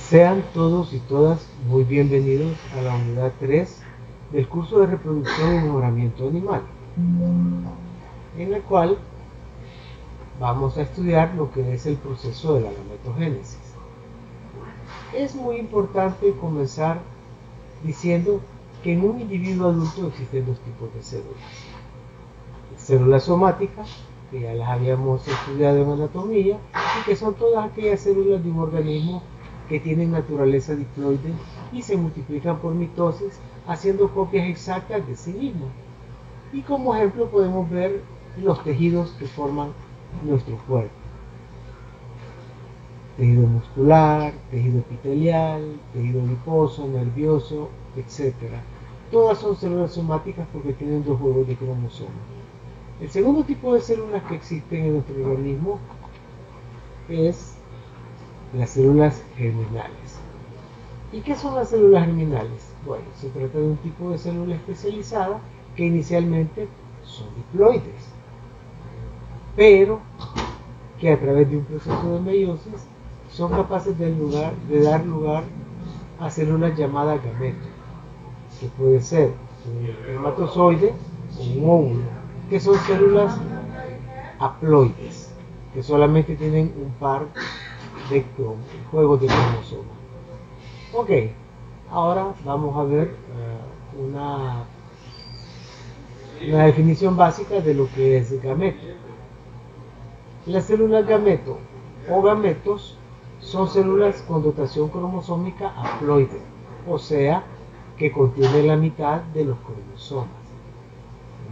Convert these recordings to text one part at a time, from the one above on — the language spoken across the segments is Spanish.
Sean todos y todas muy bienvenidos a la unidad 3 del curso de reproducción y mejoramiento animal, en el cual vamos a estudiar lo que es el proceso de la gametogénesis. Es muy importante comenzar diciendo que en un individuo adulto existen dos tipos de células. Células somáticas, que ya las habíamos estudiado en anatomía, y que son todas aquellas células de un organismo que tienen naturaleza diploide y se multiplican por mitosis haciendo copias exactas de sí mismos. Y como ejemplo podemos ver los tejidos que forman nuestro cuerpo: tejido muscular, tejido epitelial, tejido adiposo, nervioso, etc. Todas son células somáticas porque tienen dos juegos de cromosomas. El segundo tipo de células que existen en nuestro organismo es las células germinales. ¿Y qué son las células germinales? Bueno, se trata de un tipo de célula especializada que inicialmente son diploides, pero que a través de un proceso de meiosis son capaces de dar lugar a células llamadas gametos, que puede ser un espermatozoide o un óvulo, que son células haploides, que solamente tienen un par de juegos de cromosomas. Ok, ahora vamos a ver una definición básica de lo que es gameto. Las células gameto o gametos son células con dotación cromosómica haploide, o sea, que contienen la mitad de los cromosomas.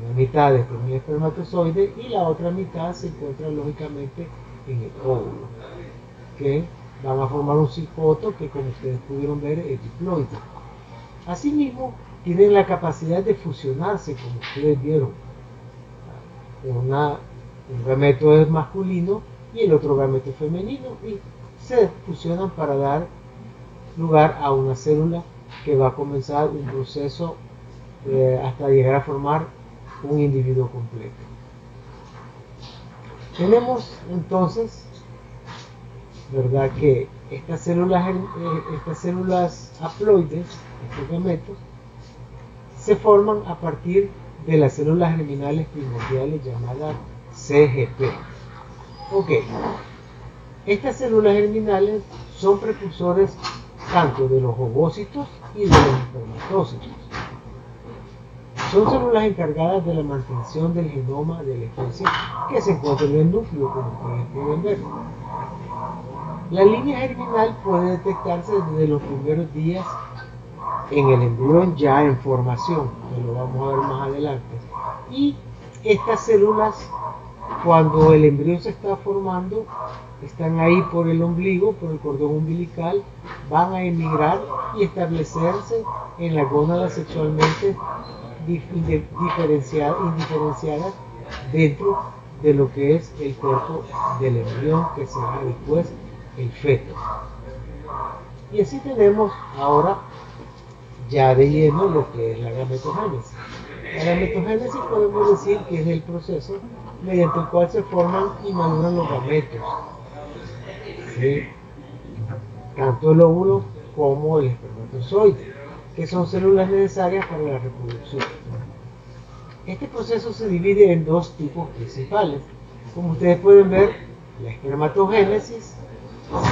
Una mitad está en el espermatozoide y la otra mitad se encuentra lógicamente en el óvulo, que van a formar un cigoto que, como ustedes pudieron ver, es diploide. Asimismo, tienen la capacidad de fusionarse, como ustedes vieron. Un gameto es masculino y el otro gameto es femenino, y se fusionan para dar lugar a una célula que va a comenzar un proceso hasta llegar a formar un individuo completo. Tenemos entonces, ¿verdad?, que estas células haploides, estos gametos, se forman a partir de las células germinales primordiales llamadas CGP. Ok, estas células germinales son precursores tanto de los ovócitos y de los espermatócitos. Son células encargadas de la mantención del genoma de la especie que se encuentra en el núcleo, como ustedes pueden ver. La línea germinal puede detectarse desde los primeros días en el embrión ya en formación, que lo vamos a ver más adelante. Y estas células, cuando el embrión se está formando, están ahí por el ombligo, por el cordón umbilical, van a emigrar y establecerse en la gónada sexualmente indiferenciadas dentro de lo que es el cuerpo del embrión, que será después el feto. Y así tenemos ahora ya de lleno lo que es la gametogénesis. La gametogénesis podemos decir que es el proceso mediante el cual se forman y maduran los gametos, ¿sí?, tanto el óvulo como el espermatozoide, que son células necesarias para la reproducción. Este proceso se divide en dos tipos principales. Como ustedes pueden ver, la espermatogénesis,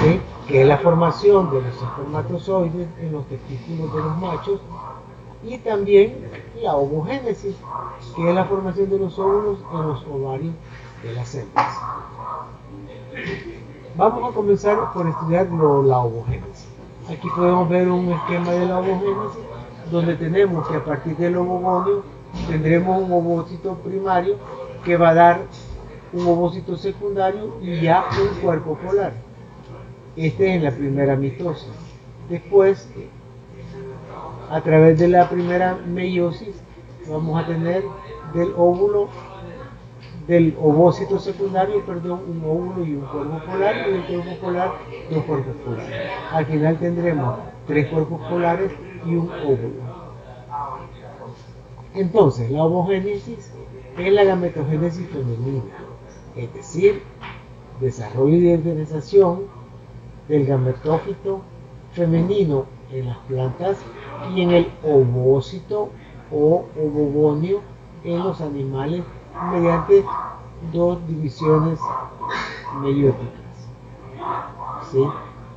¿sí?, que es la formación de los espermatozoides en los testículos de los machos, y también la ovogénesis, que es la formación de los óvulos en los ovarios de las hembras. Vamos a comenzar por estudiar la ovogénesis. Aquí podemos ver un esquema de la ovogénesis, donde tenemos que a partir del ovogonio tendremos un ovócito primario que va a dar un ovócito secundario y ya un cuerpo polar. Este es en la primera mitosis. Después, a través de la primera meiosis, vamos a tener del ovócito secundario, un óvulo y un cuerpo polar, y del cuerpo polar, dos cuerpos polares. Al final tendremos tres cuerpos polares y un óvulo. Entonces, la ovogénesis es la gametogénesis femenina, es decir, desarrollo y diferenciación del gametófito femenino en las plantas y en el ovócito o ovogonio en los animales mediante dos divisiones meióticas, ¿sí?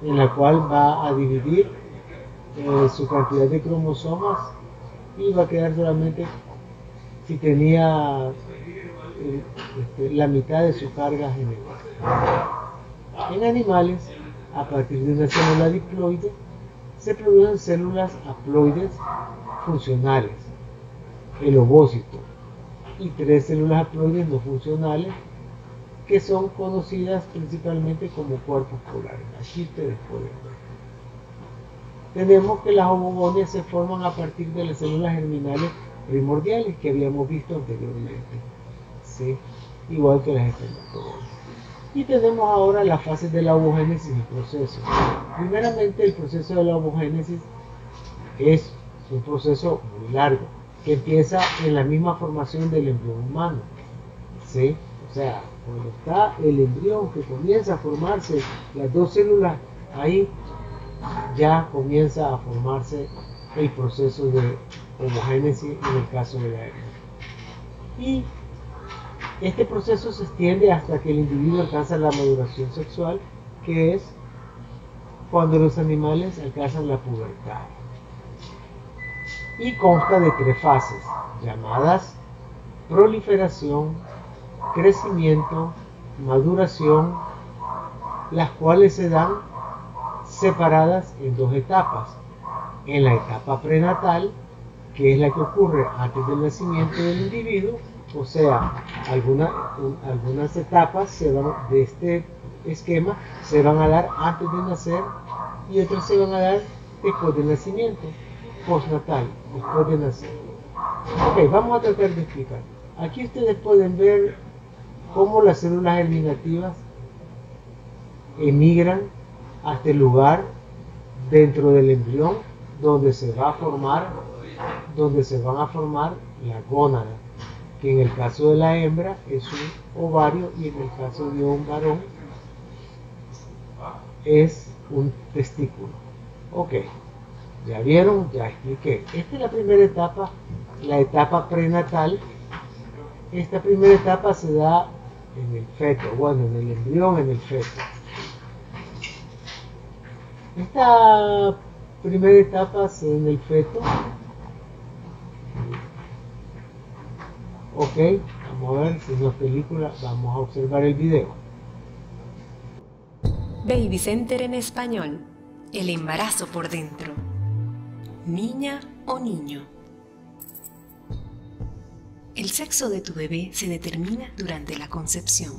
En la cual va a dividir su cantidad de cromosomas y va a quedar solamente, si tenía la mitad de su carga genética. En animales, a partir de una célula diploide, se producen células haploides funcionales, el ovócito, y 3 células haploides no funcionales, que son conocidas principalmente como cuerpos polares. Aquí ustedes pueden ver. Tenemos que las ovogonias se forman a partir de las células germinales primordiales que habíamos visto anteriormente, ¿sí? Igual que las espermatogonias. Y tenemos ahora las fases de la ovogénesis y proceso. Primeramente, el proceso de la ovogénesis es un proceso muy largo, que empieza en la misma formación del embrión humano, ¿sí? O sea, cuando está el embrión que comienza a formarse, las dos células, ahí ya comienza a formarse el proceso de homogénesis en el caso de la hembra. Y este proceso se extiende hasta que el individuo alcanza la maduración sexual, que es cuando los animales alcanzan la pubertad. Y consta de 3 fases, llamadas proliferación, crecimiento, maduración, las cuales se dan separadas en 2 etapas. En la etapa prenatal, que es la que ocurre antes del nacimiento del individuo, o sea, algunas etapas de este esquema se van a dar antes de nacer y otras se van a dar después del nacimiento, postnatal, después de nacer. Ok, vamos a tratar de explicar. Aquí ustedes pueden ver cómo las células germinativas emigran hasta el lugar dentro del embrión donde se van a formar la gónada, que en el caso de la hembra es un ovario y en el caso de un varón es un testículo. Ok, ya vieron, ya expliqué. Esta es la primera etapa, la etapa prenatal. Esta primera etapa se da en el feto, bueno, en el embrión, en el feto. Esta primera etapa se da en el feto. Ok, vamos a ver si no es película, vamos a observar el video. Baby Center en español. El embarazo por dentro. Niña o niño. El sexo de tu bebé se determina durante la concepción.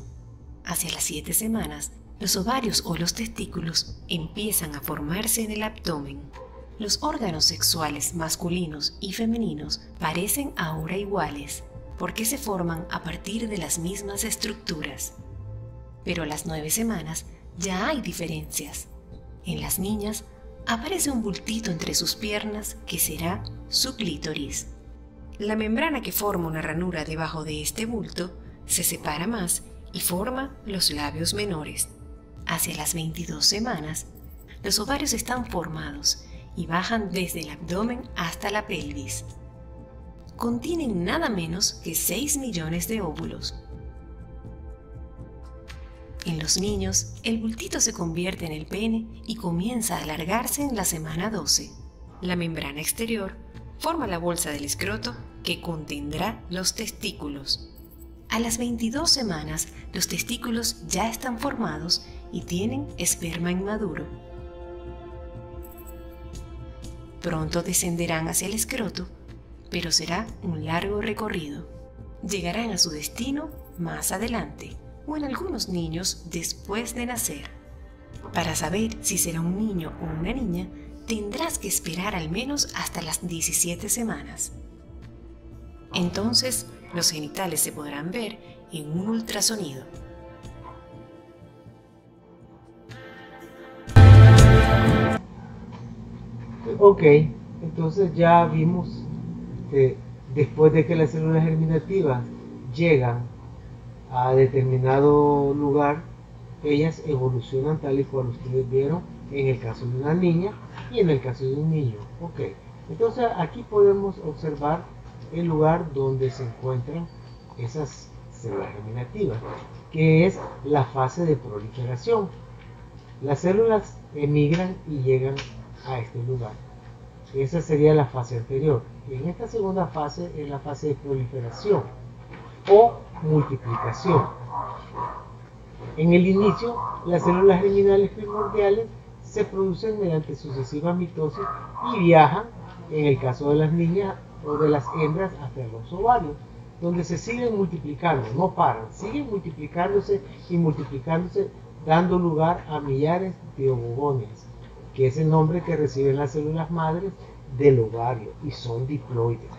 Hacia las 7 semanas, los ovarios o los testículos empiezan a formarse en el abdomen. Los órganos sexuales masculinos y femeninos parecen ahora iguales, porque se forman a partir de las mismas estructuras. Pero a las 9 semanas ya hay diferencias. En las niñas aparece un bultito entre sus piernas que será su clítoris. La membrana que forma una ranura debajo de este bulto se separa más y forma los labios menores. Hacia las 22 semanas, los ovarios están formados y bajan desde el abdomen hasta la pelvis. Contienen nada menos que 6 millones de óvulos. En los niños, el bultito se convierte en el pene y comienza a alargarse en la semana 12. La membrana exterior forma la bolsa del escroto que contendrá los testículos. A las 22 semanas, los testículos ya están formados y tienen esperma inmaduro. Pronto descenderán hacia el escroto, pero será un largo recorrido. Llegarán a su destino más adelante, o en algunos niños después de nacer. Para saber si será un niño o una niña, tendrás que esperar al menos hasta las 17 semanas. Entonces, los genitales se podrán ver en un ultrasonido. Ok, entonces ya vimos que después de que las células germinativas llegan a determinado lugar, ellas evolucionan tal y cual ustedes vieron en el caso de una niña y en el caso de un niño. Ok, entonces aquí podemos observar el lugar donde se encuentran esas células germinativas, que es la fase de proliferación. Las células emigran y llegan a este lugar. Esa sería la fase anterior. En esta segunda fase es la fase de proliferación o multiplicación. En el inicio, las células germinales primordiales se producen mediante sucesiva mitosis y viajan, en el caso de las niñas o de las hembras, hasta los ovarios, donde se siguen multiplicando, no paran, siguen multiplicándose y multiplicándose, dando lugar a millares de ovogonias, que es el nombre que reciben las células madres del ovario, y son diploides.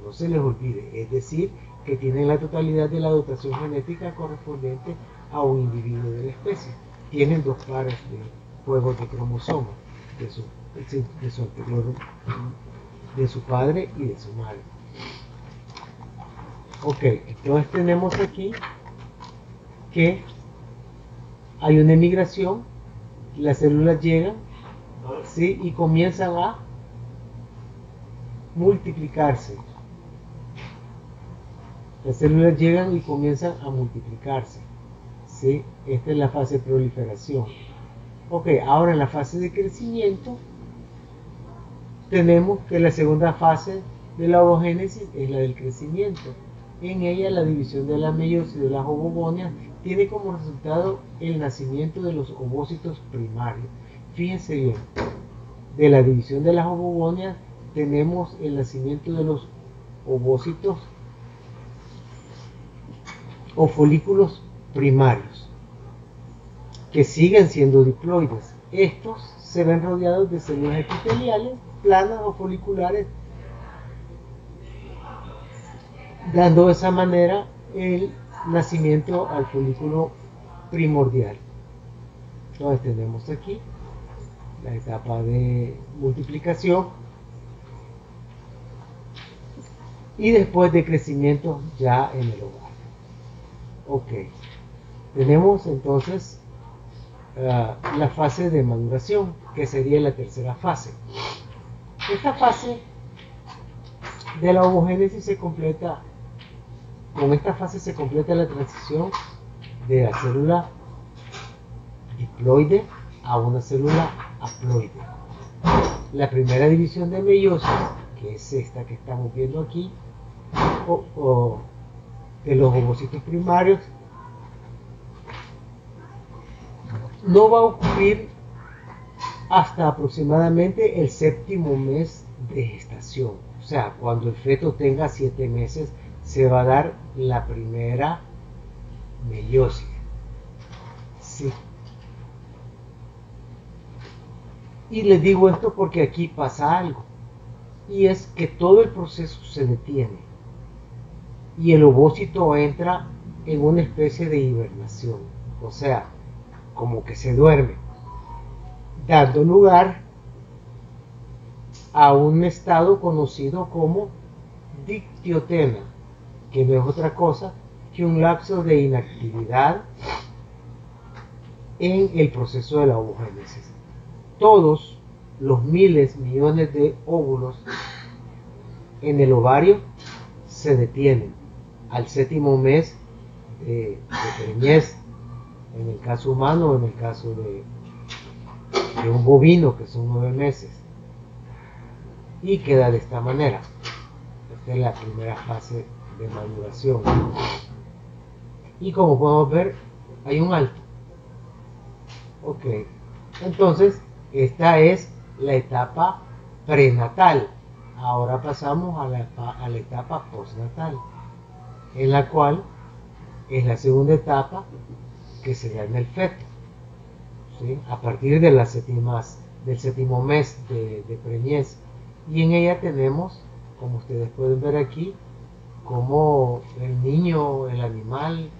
No se les olvide, es decir, que tienen la totalidad de la dotación genética correspondiente a un individuo de la especie. Tienen dos pares de juegos de cromosomas de su anterior, de su padre y de su madre. Ok, entonces tenemos aquí que hay una emigración, las células llegan, ¿sí? Y comienzan a multiplicarse. Las células llegan y comienzan a multiplicarse, ¿sí? Esta es la fase de proliferación. Ok, ahora en la fase de crecimiento tenemos que la segunda fase de la ovogénesis es la del crecimiento. En ella la división de la meiosis de las ovogonias tiene como resultado el nacimiento de los ovocitos primarios. Fíjense bien, de la división de las ovogonias tenemos el nacimiento de los ovocitos o folículos primarios, que siguen siendo diploides. Estos se ven rodeados de células epiteliales, planas o foliculares, dando de esa manera el nacimiento al folículo primordial. Entonces tenemos aquí la etapa de multiplicación y después de crecimiento ya en el ovario. Ok, tenemos entonces la fase de maduración, que sería la tercera fase. Esta fase de la ovogénesis se completa, con esta fase se completa la transición de la célula diploide a una célula haploide. La primera división de meiosis, que es esta que estamos viendo aquí, o de los ovocitos primarios, no va a ocurrir hasta aproximadamente el séptimo mes de gestación. O sea, cuando el feto tenga 7 meses, se va a dar la primera meiosis. Sí. Y les digo esto porque aquí pasa algo, y es que todo el proceso se detiene y el ovocito entra en una especie de hibernación, o sea, como que se duerme, dando lugar a un estado conocido como dictiotema, que no es otra cosa que un lapso de inactividad en el proceso de la ovogénesis. Todos los miles, millones de óvulos en el ovario se detienen al séptimo mes de preñez, en el caso humano, en el caso de un bovino, que son 9 meses, y queda de esta manera. Esta es la primera fase de maduración, y como podemos ver hay un alto. Ok, entonces esta es la etapa prenatal. Ahora pasamos a la etapa postnatal, en la cual es la segunda etapa que se da en el feto, ¿sí? A partir de del séptimo mes de preñez, y en ella tenemos, como ustedes pueden ver aquí, como el niño, el animal,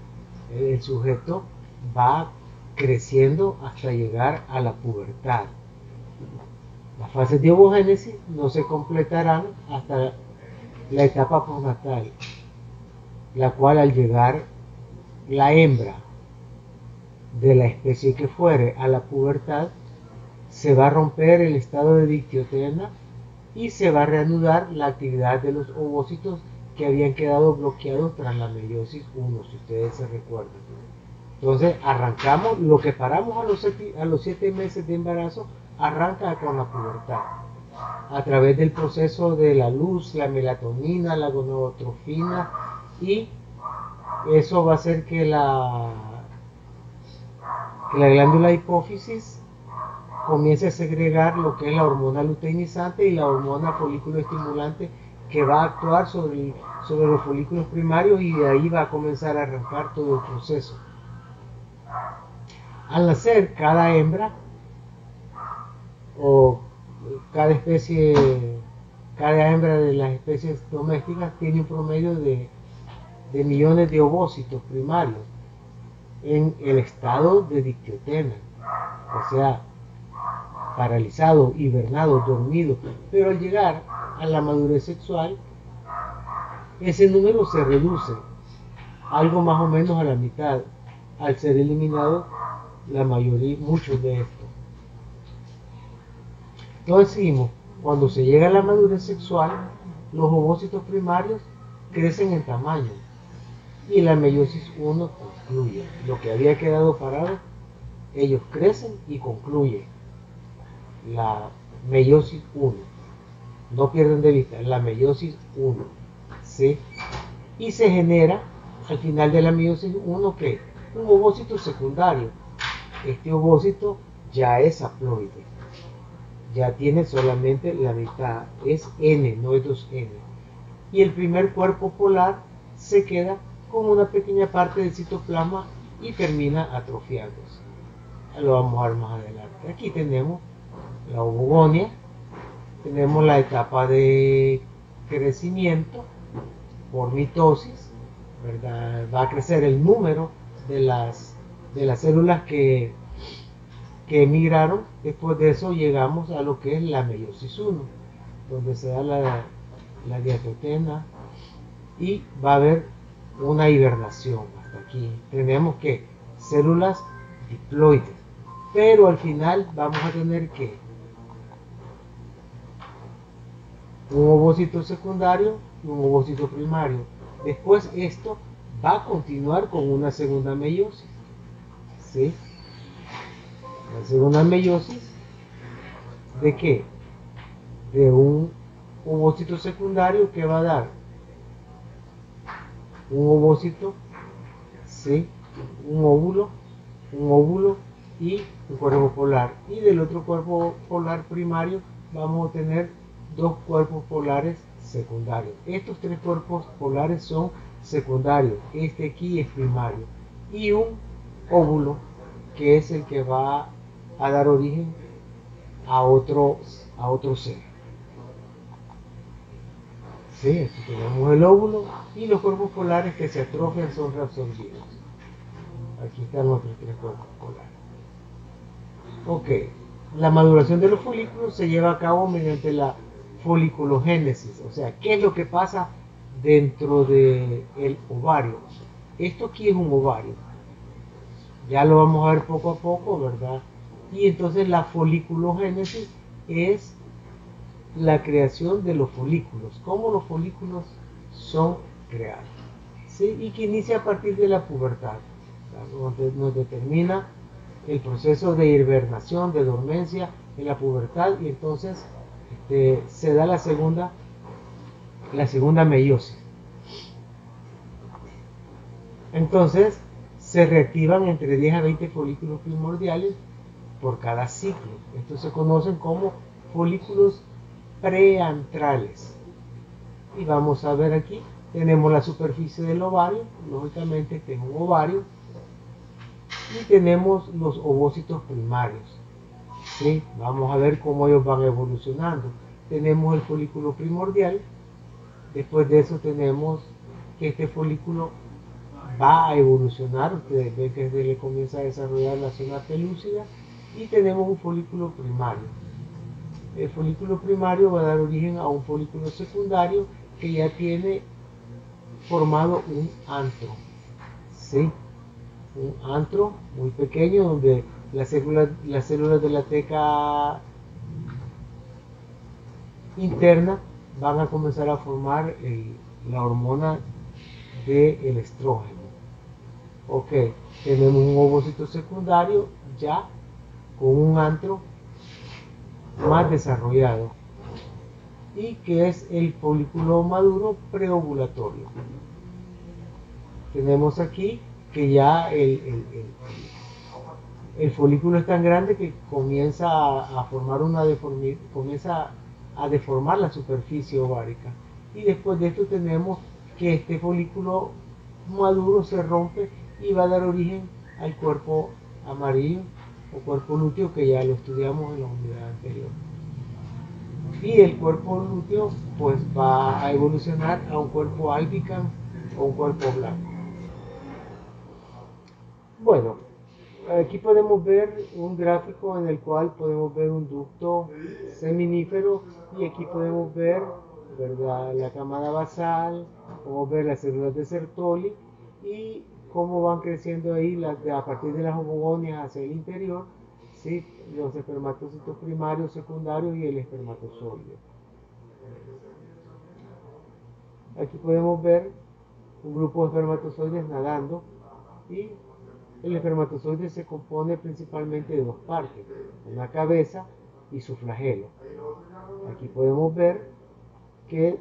el sujeto va creciendo hasta llegar a la pubertad. Las fases de ovogénesis no se completarán hasta la etapa postnatal, la cual al llegar la hembra de la especie que fuere a la pubertad, se va a romper el estado de dictiotena y se va a reanudar la actividad de los ovocitos que habían quedado bloqueados tras la meiosis 1, si ustedes se recuerdan. Entonces arrancamos, lo que paramos a los 7 meses de embarazo, arranca con la pubertad, a través del proceso de la luz, la melatonina, la gonadotrofina, y eso va a hacer que la glándula hipófisis comience a segregar lo que es la hormona luteinizante y la hormona folículo estimulante, que va a actuar sobre los folículos primarios, y de ahí va a comenzar a arrancar todo el proceso. Al nacer, cada hembra o cada hembra de las especies domésticas tiene un promedio de millones de ovocitos primarios en el estado de dictiotena, o sea, paralizado, hibernado, dormido. Pero al llegar a la madurez sexual, ese número se reduce algo más o menos a la mitad, al ser eliminado muchos de estos. Entonces seguimos, cuando se llega a la madurez sexual, los ovocitos primarios crecen en tamaño y la meiosis 1 concluye. Lo que había quedado parado, ellos crecen y concluye la meiosis 1. No pierden de vista la meiosis 1, ¿sí? Y se genera al final de la meiosis 1 ¿qué? Un ovocito secundario. Este ovocito ya es haploide, ya tiene solamente la mitad, es N, no es 2N. Y el primer cuerpo polar se queda con una pequeña parte del citoplasma y termina atrofiándose. Lo vamos a ver más adelante. Aquí tenemos la ovogonia, tenemos la etapa de crecimiento por mitosis, ¿verdad? Va a crecer el número de las células que emigraron. Después de eso llegamos a lo que es la meiosis 1, donde se da la diatotena y va a haber una hibernación. Hasta aquí tenemos que células diploides, pero al final vamos a tener que un ovocito secundario y un ovocito primario. Después esto va a continuar con una segunda meiosis, ¿sí? La segunda meiosis, ¿de qué? De un ovocito secundario que va a dar un ovocito, ¿sí? Un óvulo y un cuerpo polar. Y del otro cuerpo polar primario vamos a tener dos cuerpos polares secundarios. Estos tres cuerpos polares son secundarios. Este aquí es primario. Y un óvulo, que es el que va a dar origen a otro ser. Sí, aquí tenemos el óvulo y los cuerpos polares que se atrofian son reabsorbidos. Aquí están nuestros tres cuerpos polares. Ok, la maduración de los folículos se lleva a cabo mediante la foliculogénesis. O sea, ¿qué es lo que pasa dentro del ovario? Esto aquí es un ovario. Ya lo vamos a ver poco a poco, ¿verdad? Y entonces la foliculogénesis es la creación de los folículos, cómo los folículos son creados, ¿sí? Y que inicia a partir de la pubertad, donde nos determina el proceso de hibernación, de dormencia en la pubertad, y entonces se da la segunda meiosis. Entonces se reactivan entre 10 a 20 folículos primordiales por cada ciclo. Estos se conocen como folículos preantrales. Y vamos a ver aquí, tenemos la superficie del ovario, lógicamente este es un ovario, y tenemos los ovocitos primarios. ¿Sí? Vamos a ver cómo ellos van evolucionando. Tenemos el folículo primordial, después de eso tenemos que este folículo va a evolucionar, ustedes ven que desde le comienza a desarrollar la zona pelúcida, y tenemos un folículo primario. El folículo primario va a dar origen a un folículo secundario que ya tiene formado un antro, ¿sí? un antro muy pequeño donde las células de la teca interna van a comenzar a formar la hormona del estrógeno. Ok, tenemos un ovocito secundario ya con un antro más desarrollado y que es el folículo maduro preovulatorio. Tenemos aquí que ya el folículo es tan grande que comienza a formar una deformidad, comienza a deformar la superficie ovárica, y después de esto tenemos que este folículo maduro se rompe y va a dar origen al cuerpo amarillo o cuerpo lúteo, que ya lo estudiamos en la unidad anterior. Y el cuerpo lúteo pues va a evolucionar a un cuerpo albicans o un cuerpo blanco. Bueno, aquí podemos ver un gráfico en el cual podemos ver un ducto seminífero, y aquí podemos ver, ¿verdad?, la camada basal, podemos ver las células de Sertoli y cómo van creciendo ahí a partir de las homogonias hacia el interior, ¿sí?, los espermatocitos primarios, secundarios y el espermatozoide. Aquí podemos ver un grupo de espermatozoides nadando, y el espermatozoide se compone principalmente de dos partes, una cabeza y su flagelo. Aquí podemos ver que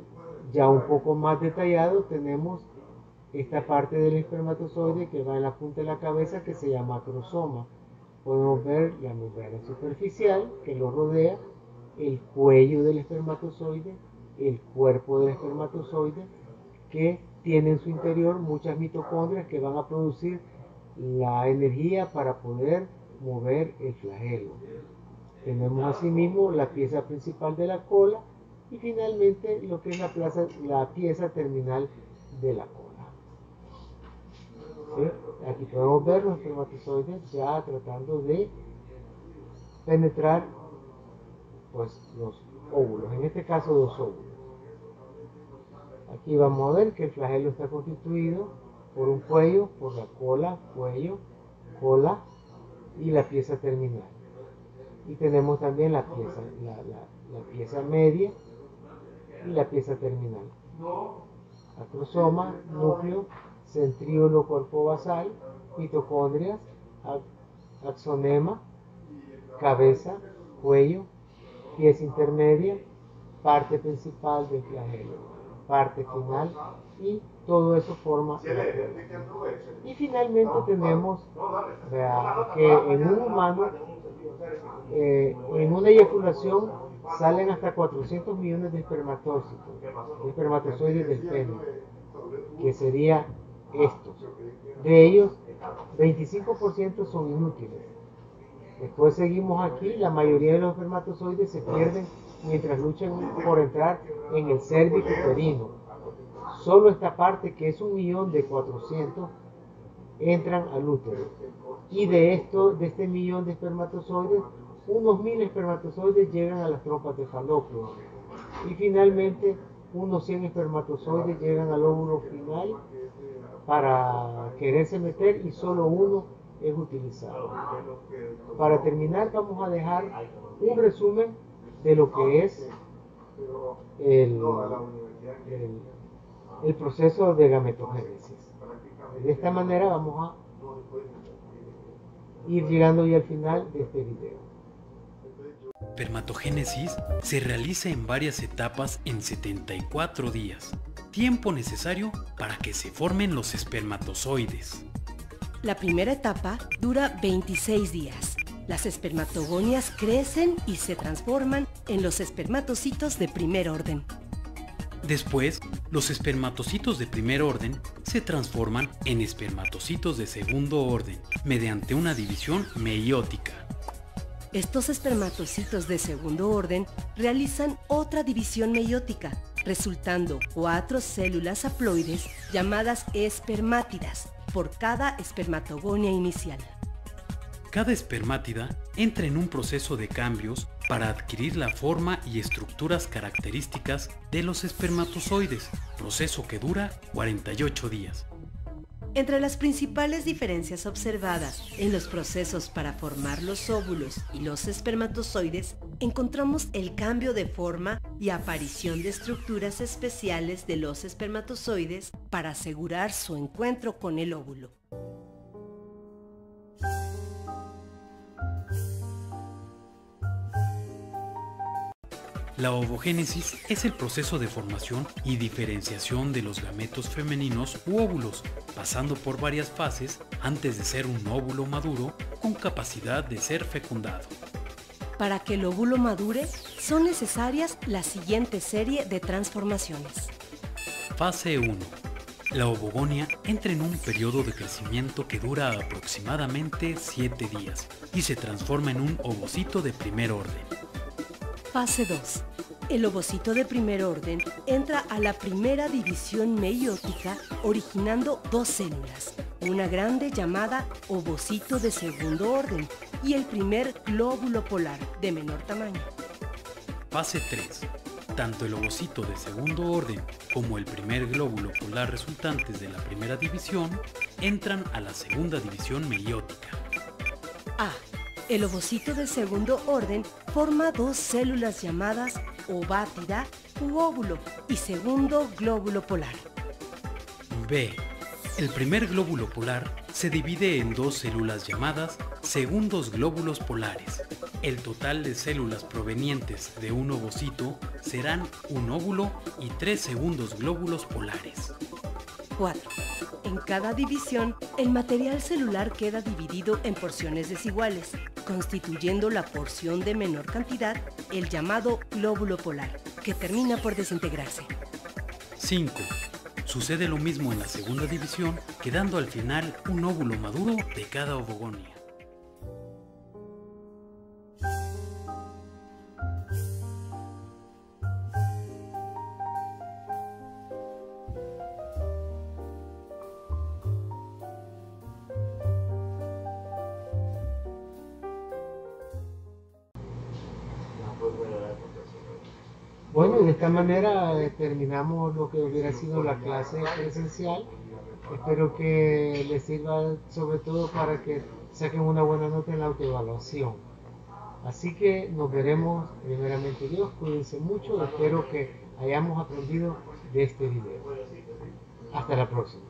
ya un poco más detallado tenemos esta parte del espermatozoide que va en la punta de la cabeza, que se llama acrosoma. Podemos ver la membrana superficial que lo rodea, el cuello del espermatozoide, el cuerpo del espermatozoide, que tiene en su interior muchas mitocondrias que van a producir la energía para poder mover el flagelo. Tenemos asimismo la pieza principal de la cola y finalmente lo que es la pieza terminal de la cola. ¿Sí? Aquí podemos ver los espermatozoides ya tratando de penetrar pues los óvulos, en este caso dos óvulos. Aquí vamos a ver que el flagelo está constituido por un cuello, por la cola, cuello, cola y la pieza terminal. Y tenemos también la pieza media y la pieza terminal. Acrosoma, núcleo, centríolo, cuerpo basal, mitocondrias, axonema, cabeza, cuello, pieza intermedia, parte principal del flagelo, parte final, y todo eso forma la cola. Y finalmente tenemos que en un humano, en una eyaculación salen hasta 400 millones de espermatozoides del pene, que serían estos. De ellos, 25% son inútiles. Después seguimos aquí, la mayoría de los espermatozoides se pierden mientras luchan por entrar en el cérvix uterino. Solo esta parte, que es 1.400.000, entran al útero. Y de este millón de espermatozoides, unos 1.000 espermatozoides llegan a las trompas de Falopio. Y finalmente, unos 100 espermatozoides llegan al óvulo final para quererse meter, y solo uno es utilizado. Para terminar, vamos a dejar un resumen de lo que es el proceso de gametogénesis. De esta manera vamos a ir llegando ya al final de este video. Espermatogénesis se realiza en varias etapas en 74 días, tiempo necesario para que se formen los espermatozoides. La primera etapa dura 26 días. Las espermatogonias crecen y se transforman en los espermatocitos de primer orden. Después, los espermatocitos de primer orden se transforman en espermatocitos de segundo orden mediante una división meiótica. Estos espermatocitos de segundo orden realizan otra división meiótica, resultando 4 células haploides llamadas espermátidas por cada espermatogonia inicial. Cada espermátida entra en un proceso de cambios para adquirir la forma y estructuras características de los espermatozoides, proceso que dura 48 días. Entre las principales diferencias observadas en los procesos para formar los óvulos y los espermatozoides, encontramos el cambio de forma y aparición de estructuras especiales de los espermatozoides para asegurar su encuentro con el óvulo. La ovogénesis es el proceso de formación y diferenciación de los gametos femeninos u óvulos, pasando por varias fases antes de ser un óvulo maduro con capacidad de ser fecundado. Para que el óvulo madure, son necesarias la siguiente serie de transformaciones. Fase 1. La ovogonia entra en un periodo de crecimiento que dura aproximadamente 7 días y se transforma en un ovocito de primer orden. Fase 2. El ovocito de primer orden entra a la primera división meiótica originando dos células, una grande llamada ovocito de segundo orden y el primer glóbulo polar de menor tamaño. Fase 3. Tanto el ovocito de segundo orden como el primer glóbulo polar resultantes de la primera división entran a la segunda división meiótica. A. El ovocito de segundo orden forma dos células llamadas ovátida u óvulo y segundo glóbulo polar. B. El primer glóbulo polar se divide en dos células llamadas segundos glóbulos polares. El total de células provenientes de un ovocito serán un óvulo y 3 segundos glóbulos polares. 4. En cada división, el material celular queda dividido en porciones desiguales, constituyendo la porción de menor cantidad, el llamado glóbulo polar, que termina por desintegrarse. 5. Sucede lo mismo en la segunda división, quedando al final un óvulo maduro de cada ovogonia. Bueno, y de esta manera terminamos lo que hubiera sido la clase presencial. Espero que les sirva sobre todo para que saquen una buena nota en la autoevaluación. Así que nos veremos primeramente Dios. Cuídense mucho. Espero que hayamos aprendido de este video. Hasta la próxima.